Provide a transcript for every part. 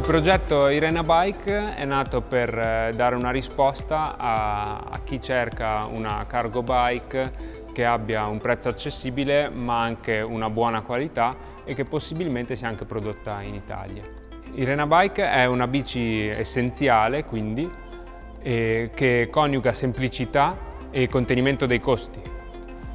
progetto Irena Bike è nato per dare una risposta a chi cerca una cargo bike che abbia un prezzo accessibile ma anche una buona qualità e che possibilmente sia anche prodotta in Italia. Irena Bike è una bici essenziale, quindi, che coniuga semplicità e contenimento dei costi,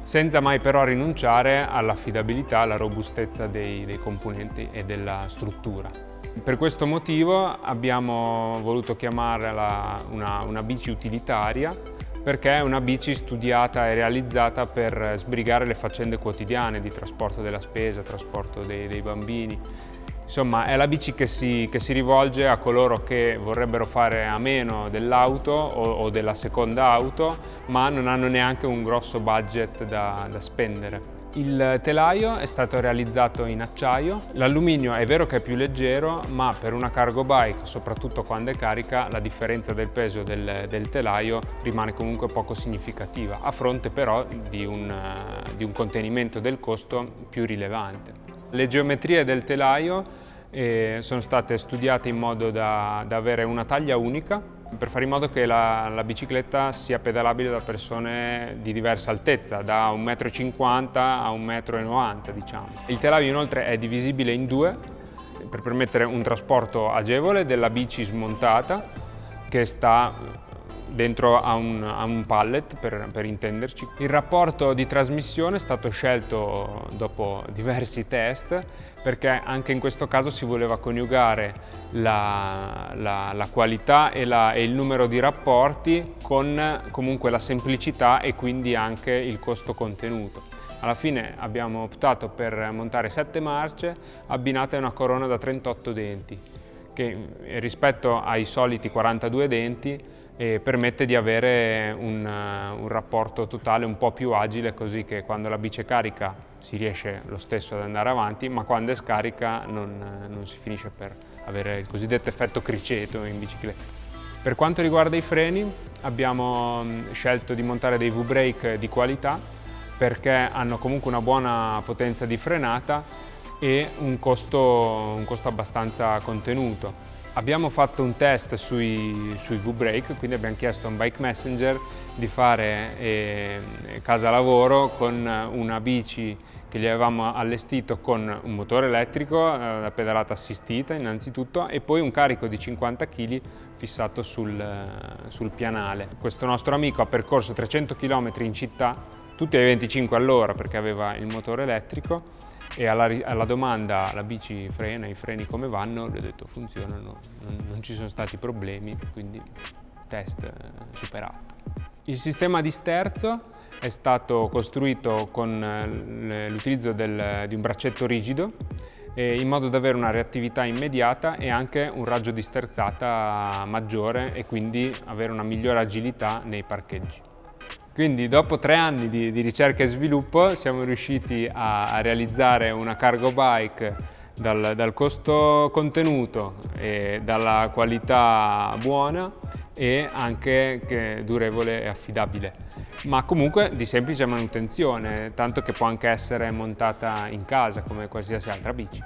senza mai però rinunciare all'affidabilità, alla robustezza dei componenti e della struttura. Per questo motivo abbiamo voluto chiamarla una bici utilitaria, perché è una bici studiata e realizzata per sbrigare le faccende quotidiane di trasporto della spesa, trasporto dei bambini. Insomma, è la bici che si rivolge a coloro che vorrebbero fare a meno dell'auto o della seconda auto, ma non hanno neanche un grosso budget da spendere. Il telaio è stato realizzato in acciaio. L'alluminio è vero che è più leggero, ma per una cargo bike, soprattutto quando è carica, la differenza del peso del telaio rimane comunque poco significativa, a fronte però di un contenimento del costo più rilevante. Le geometrie del telaio sono state studiate in modo da avere una taglia unica, per fare in modo che la bicicletta sia pedalabile da persone di diversa altezza, da 1,50 m a 1,90 m, diciamo. Il telaio inoltre è divisibile in due per permettere un trasporto agevole della bici smontata, che sta dentro a un pallet, per intenderci. Il rapporto di trasmissione è stato scelto dopo diversi test, perché anche in questo caso si voleva coniugare la qualità e il numero di rapporti con comunque la semplicità e quindi anche il costo contenuto. Alla fine abbiamo optato per montare 7 marce abbinate a una corona da 38 denti, che rispetto ai soliti 42 denti permette di avere un rapporto totale un po' più agile, così che quando la bici è carica si riesce lo stesso ad andare avanti, ma quando è scarica non si finisce per avere il cosiddetto effetto criceto in bicicletta. Per quanto riguarda i freni, abbiamo scelto di montare dei V-brake di qualità, perché hanno comunque una buona potenza di frenata e un costo abbastanza contenuto. Abbiamo fatto un test sui V-brake, quindi abbiamo chiesto a un bike messenger di fare casa lavoro con una bici che gli avevamo allestito con un motore elettrico, la pedalata assistita innanzitutto, e poi un carico di 50 kg fissato sul pianale. Questo nostro amico ha percorso 300 km in città, tutti ai 25 all'ora perché aveva il motore elettrico, e alla domanda la bici frena, i freni come vanno, gli ho detto funzionano, non ci sono stati problemi, quindi test superato. Il sistema di sterzo è stato costruito con l'utilizzo di un braccetto rigido, in modo da avere una reattività immediata e anche un raggio di sterzata maggiore e quindi avere una migliore agilità nei parcheggi. Quindi dopo 3 anni di ricerca e sviluppo siamo riusciti a realizzare una cargo bike dal costo contenuto e dalla qualità buona e anche durevole e affidabile, ma comunque di semplice manutenzione, tanto che può anche essere montata in casa come qualsiasi altra bici.